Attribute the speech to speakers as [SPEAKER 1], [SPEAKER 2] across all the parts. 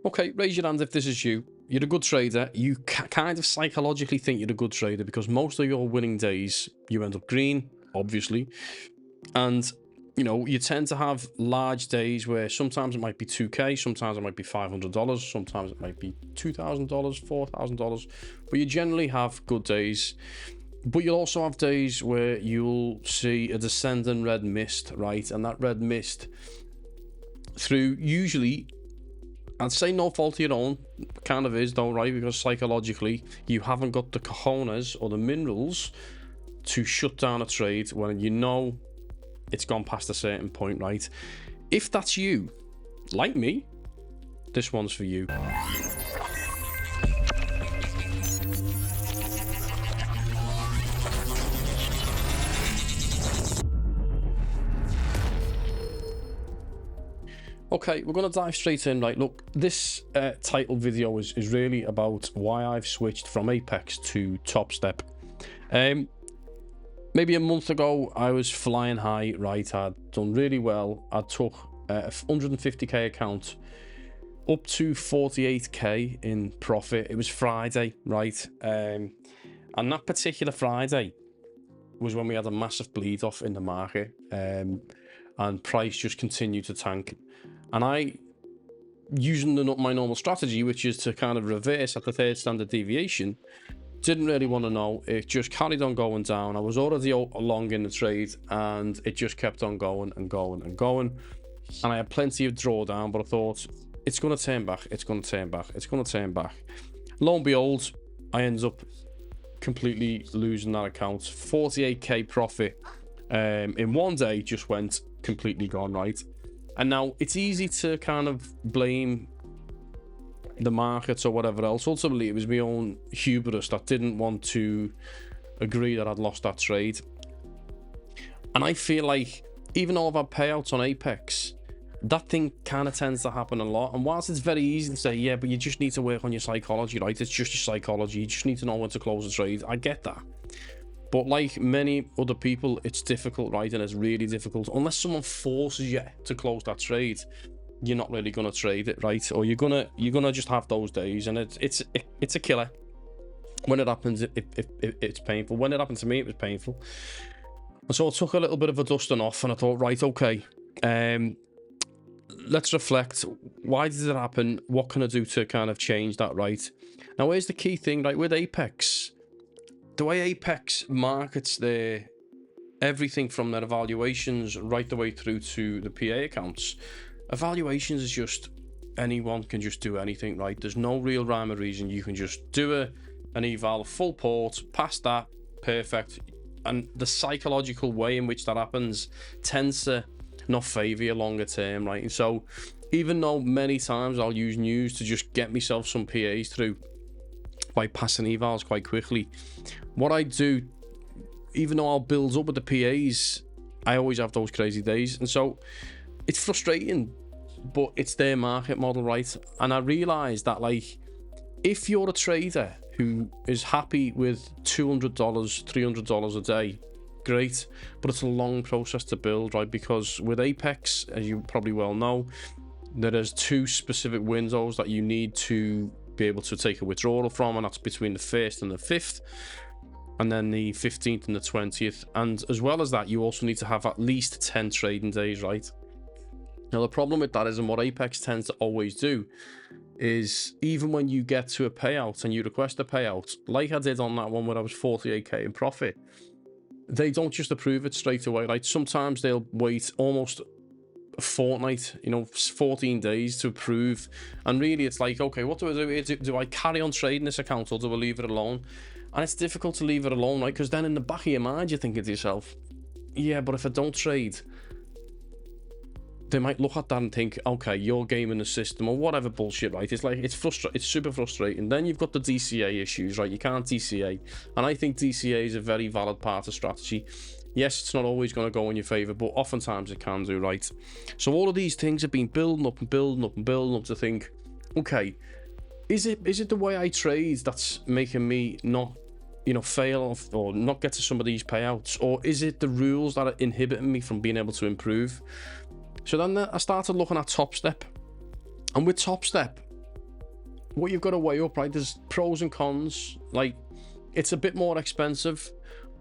[SPEAKER 1] Okay, raise your hand if this is you. You're a good trader. You kind of psychologically think you're a good trader because most of your winning days, you end up green, obviously. And, you tend to have large days where sometimes it might be 2K, sometimes it might be $500, sometimes it might be $2,000, $4,000. But you generally have good days. But you'll also have days where you'll see a descending red mist, right? And that red mist, through usually, I'd say no fault of your own, kind of is though, right? Because psychologically, you haven't got the cojones or the minerals to shut down a trade when you know it's gone past a certain point, right? If that's you, like me, this one's for you. Okay, we're going to dive straight in. Right, look, this title video is really about why I've switched from Apex to TopStep. Maybe a month ago, I was flying high, right? I'd done really well. I took a 150k account up to 48k in profit. It was Friday, right? And that particular Friday was when we had a massive bleed off in the market, and price just continued to tank. And I, using my normal strategy, which is to kind of reverse at the third standard deviation, didn't really want to know. It just carried on going down. I was already long in the trade, and it just kept on going and going and going. And I had plenty of drawdown, but I thought, it's going to turn back, it's going to turn back, it's going to turn back. Lo and behold, I ended up completely losing that account. 48k profit in one day just went completely gone, right? And now it's easy to kind of blame the markets or whatever else. Ultimately, it was my own hubris that didn't want to agree that I'd lost that trade. And I feel like even though I've had payouts on Apex, that thing kind of tends to happen a lot. And whilst it's very easy to say, yeah, but you just need to work on your psychology, right? It's just your psychology. You just need to know when to close a trade. I get that. But like many other people, it's difficult, right? And it's really difficult. Unless someone forces you to close that trade, you're not really going to trade it, right? Or you're gonna just have those days, and it's a killer. When it happens, it's painful. When it happened to me, it was painful. And so I took a little bit of a dusting off, and I thought, right, okay, let's reflect. Why did it happen? What can I do to kind of change that, right? Now, here's the key thing, right? With Apex, the way Apex markets their everything from their evaluations right the way through to the PA accounts, evaluations is just anyone can just do anything, right? There's no real rhyme or reason. You can just do an eval, full port, pass that, perfect. And the psychological way in which that happens tends to not favor you longer term, right? And so even though many times I'll use news to just get myself some PAs through by passing evals quite quickly, what I do, even though I'll build up with the PAs, I always have those crazy days. And so it's frustrating, but it's their market model, right? And I realized that, like, if you're a trader who is happy with $200, $300 a day, great, but it's a long process to build, right? Because with Apex, as you probably well know, there is two specific windows that you need to be able to take a withdrawal from, and that's between the 1st and the 5th, and then the 15th and the 20th. And as well as that, you also need to have at least 10 trading days, right? Now, the problem with that is, and what Apex tends to always do, is even when you get to a payout and you request a payout, like I did on that one where I was 48k in profit, they don't just approve it straight away, right? Sometimes they'll wait almost a fortnight, 14 days to approve. And really, it's like, okay, what do I do? Do I carry on trading this account, or do I leave it alone? And it's difficult to leave it alone, right? Because then in the back of your mind, you're thinking to yourself, yeah, but if I don't trade, they might look at that and think, okay, you're gaming the system or whatever bullshit, right? It's like, it's super frustrating. Then you've got the DCA issues, right? You can't DCA. And I think DCA is a very valid part of strategy. Yes, it's not always going to go in your favor, but oftentimes it can do, right? So all of these things have been building up and building up and building up to think, okay, is it the way I trade that's making me not, fail or not get to some of these payouts? Or is it the rules that are inhibiting me from being able to improve? So then I started looking at TopStep. And with TopStep, what you've got to weigh up, right? There's pros and cons. Like, it's a bit more expensive,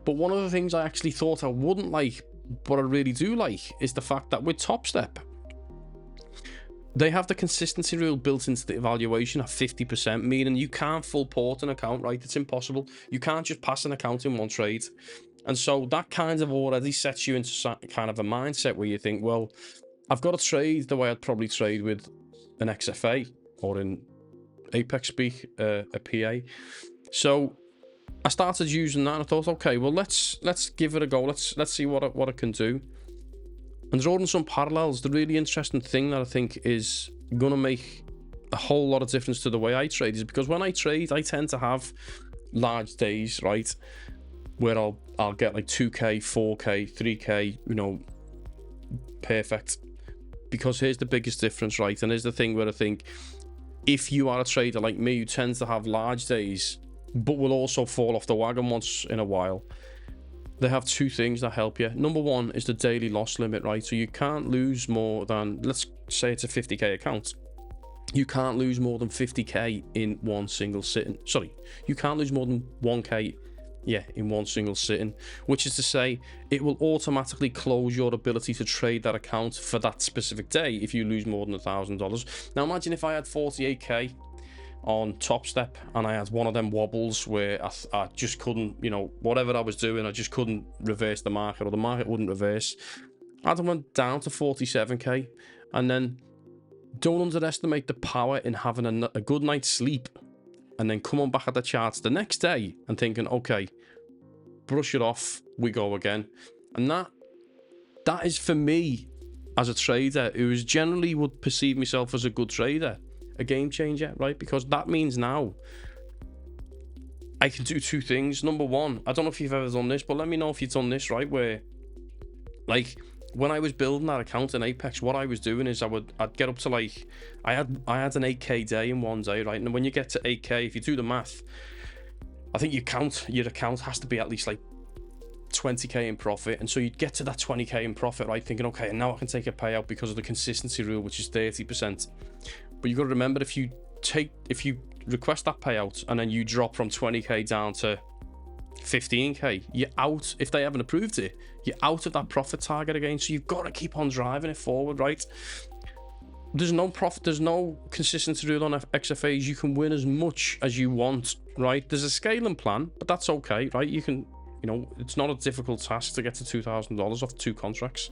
[SPEAKER 1] but one of the things I actually thought I wouldn't like, but I really do like, is the fact that with TopStep, they have the consistency rule built into the evaluation at 50%, meaning you can't full port an account, right? It's impossible. You can't just pass an account in one trade. And so that kind of already sets you into kind of a mindset where you think, well, I've got to trade the way I'd probably trade with an XFA, or in Apex speak, a PA. So I started using that and I thought, okay, well, let's give it a go. Let's see what it can do. And drawing some parallels, the really interesting thing that I think is going to make a whole lot of difference to the way I trade is because when I trade, I tend to have large days, right? Where I'll get like 2K, 4K, 3K, you know, perfect. Because here's the biggest difference, right? And here's the thing where I think if you are a trader like me who tends to have large days, but will also fall off the wagon once in a while, they have two things that help you. Number one is the daily loss limit, right? So you can't lose more than, let's say it's a 50K account. You can't lose more than 50K in one single sitting. Sorry, you can't lose more than 1K, in one single sitting, which is to say it will automatically close your ability to trade that account for that specific day if you lose more than $1,000. Now imagine if I had 48K on TopStep and I had one of them wobbles where I just couldn't, you know, whatever I was doing, I just couldn't reverse the market, or the market wouldn't reverse. I'd have went down to 47K, and then don't underestimate the power in having a good night's sleep and then coming back at the charts the next day and thinking, okay, brush it off, we go again. And that is, for me as a trader who is generally would perceive myself as a good trader, a game changer, right? Because that means now I can do two things. Number one, I don't know if you've ever done this, but let me know if you've done this, right? Where, like, when I was building that account in Apex, what I was doing is I'd get up to, like, I had an 8K day in one day, right? And when you get to 8K, if you do the math, I think your account has to be at least like 20K in profit. And so you'd get to that 20K in profit, right? Thinking, okay, and now I can take a payout because of the consistency rule, which is 30%. But you got to remember, if you request that payout and then you drop from 20K down to 15K, you're out. If they haven't approved it, you're out of that profit target again. So you've got to keep on driving it forward, right? There's no profit, there's no consistency rule on XFAs. You can win as much as you want, right? There's a scaling plan, but that's okay, right? You can, you know, it's not a difficult task to get to $2,000 off 2 contracts.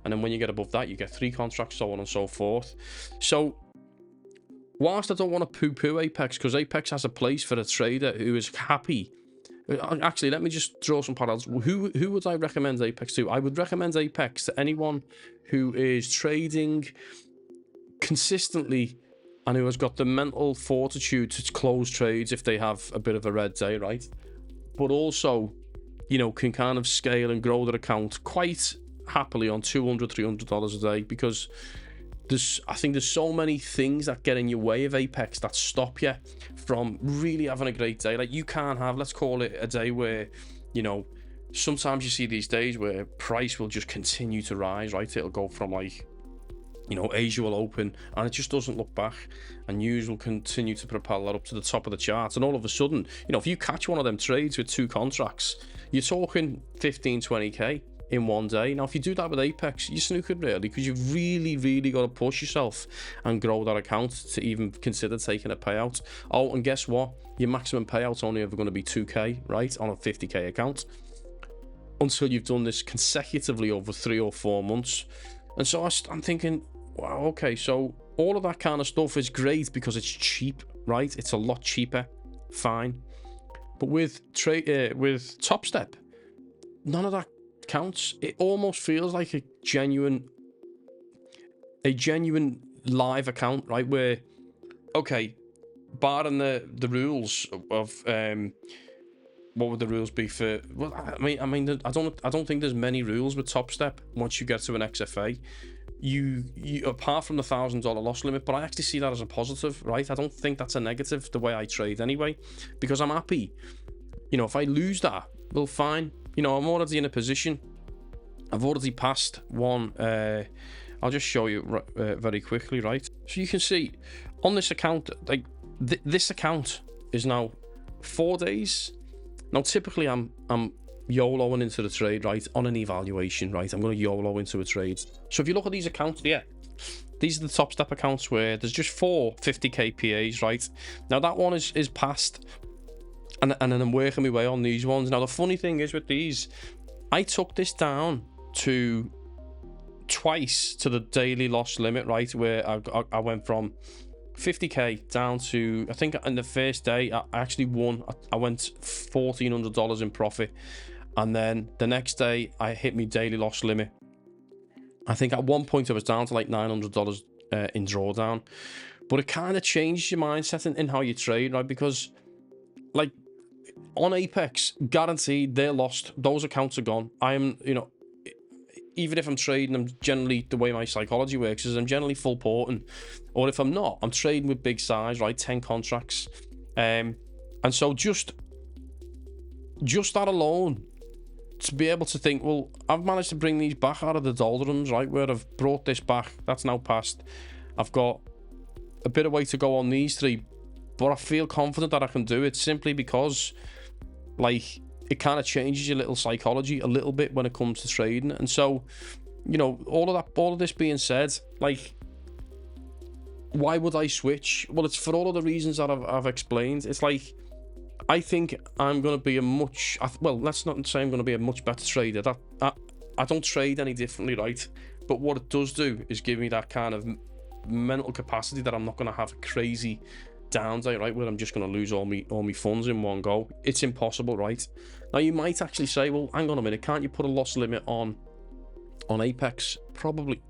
[SPEAKER 1] And then when you get above that, you get 3 contracts, so on and so forth. So whilst I don't want to poo-poo Apex, because Apex has a place for a trader who is happy. Actually, let me just draw some parallels. Who would I recommend Apex to? I would recommend Apex to anyone who is trading consistently and who has got the mental fortitude to close trades if they have a bit of a red day, right? But also, you know, can kind of scale and grow their account quite happily on $200, $300 a day, because I think there's so many things that get in your way of Apex that stop you from really having a great day. Like, you can't have, let's call it a day where, you know, sometimes you see these days where price will just continue to rise, right? It'll go from, like, you know, Asia will open and it just doesn't look back, and news will continue to propel that up to the top of the charts. And all of a sudden, you know, if you catch one of them trades with 2 contracts, you're talking 15, 20K in one day. Now, if you do that with Apex, you're snookered, really, because you've really got to push yourself and grow that account to even consider taking a payout. Oh, and guess what? Your maximum payout's only ever going to be 2K, right, on a 50K account, until you've done this consecutively over 3 or 4 months. And so I'm thinking, wow, okay, so all of that kind of stuff is great because it's cheap, right? It's a lot cheaper, fine. But with TopStep, none of that counts. It almost feels like a genuine live account, right? Where, okay, barring the rules of what would the rules be for? Well, I mean, I don't think there's many rules with TopStep once you get to an XFA. You apart from the $1,000 loss limit, but I actually see that as a positive, right? I don't think that's a negative the way I trade anyway, because I'm happy. You know, if I lose that, well, fine. You know, I'm already in a position. I've already passed one. I'll just show you very quickly, right? So you can see on this account, like, this account is now 4 days. Now, typically, I'm YOLOing into the trade, right, on an evaluation, right? I'm going to YOLO into a trade. So if you look at these accounts, yeah, these are the TopStep accounts where there's just 4 50k PAs, right? Now, that one is passed, and then I'm working my way on these ones. Now, the funny thing is with these, I took this down to twice to the daily loss limit, right, where I went from 50k down to, I think in the first day I actually won. I went $1,400 in profit, and then the next day I hit my daily loss limit. I think at one point I was down to like $900 in drawdown. But it kind of changes your mindset in how you trade, right? Because like on Apex, guaranteed they're lost. Those accounts are gone. I am, even if I'm trading, I'm generally, the way my psychology works is I'm generally full porting, or if I'm not, I'm trading with big size, right? 10 contracts, and so just that alone, to be able to think, well, I've managed to bring these back out of the doldrums, right? Where I've brought this back, that's now passed. I've got a bit of way to go on these 3, but I feel confident that I can do it simply because, like, it kind of changes your little psychology a little bit when it comes to trading. And so, all of this being said, like, why would I switch? Well, it's for all of the reasons that I've explained. It's like, I think I'm going to be let's not say I'm going to be a much better trader. I don't trade any differently, right? But what it does do is give me that kind of mental capacity that I'm not going to have a crazy down day, right, where I'm just going to lose all my funds in one go. It's impossible, right? Now, you might actually say, well, hang on a minute, can't you put a loss limit on Apex? Probably.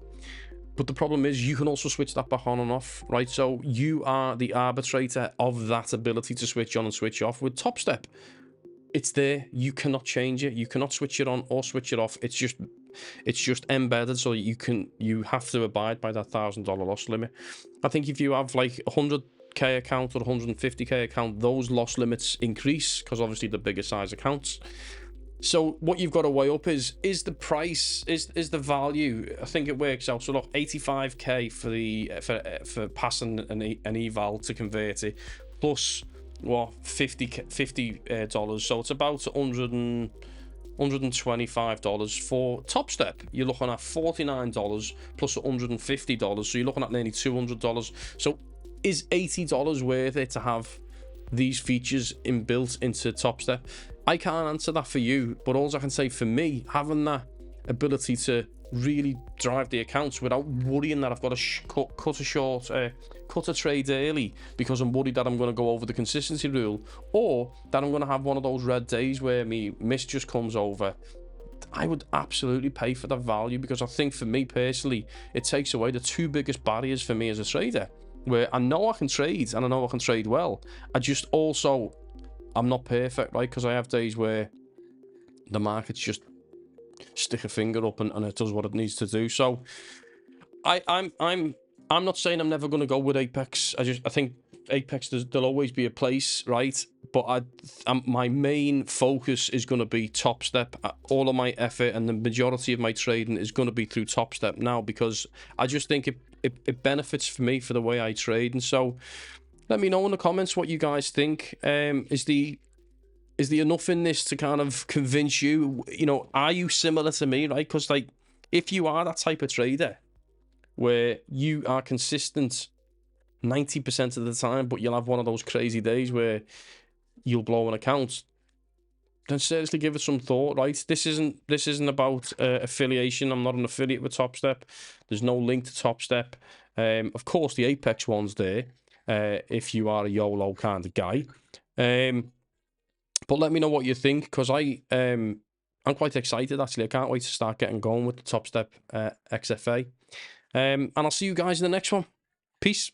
[SPEAKER 1] But the problem is you can also switch that back on and off, right? So you are the arbitrator of that ability to switch on and switch off. With TopStep, it's there. You cannot change it. You cannot switch it on or switch it off. It's just embedded, so you have to abide by that $1,000 loss limit. I think if you have like 100k account or 150k account, those loss limits increase because obviously the bigger size accounts. So what you've got to weigh up is the price, is the value. I think it works out. So look, 85k for passing an eval to convert it, plus what, $50. So it's about $125 for TopStep. You're looking at $49 plus $150. So you're looking at nearly $200. So is $80 worth it to have these features inbuilt into TopStep? I can't answer that for you, but all I can say for me, having that ability to really drive the accounts without worrying that I've got to cut a trade early because I'm worried that I'm going to go over the consistency rule, or that I'm going to have one of those red days where me miss just comes over, I would absolutely pay for that value, because I think for me personally, it takes away the 2 biggest barriers for me as a trader, where I know I can trade and I know I can trade well. I'm not perfect, right? Because I have days where the markets just stick a finger up and it does what it needs to do. So I'm not saying I'm never going to go with Apex. I think Apex, there'll always be a place, right? But my main focus is going to be TopStep. All of my effort and the majority of my trading is going to be through TopStep now, because I just think it benefits for me for the way I trade. And so let me know in the comments what you guys think. Is there enough in this to kind of convince you? Are you similar to me, right? Because like, if you are that type of trader where you are consistent 90% of the time, but you'll have one of those crazy days where you'll blow an account, then seriously give it some thought, right? This isn't about affiliation. I'm not an affiliate with TopStep. There's no link to TopStep. Of course, the Apex one's there if you are a YOLO kind of guy. But let me know what you think, because I'm quite excited, actually. I can't wait to start getting going with the TopStep XFA. And I'll see you guys in the next one. Peace.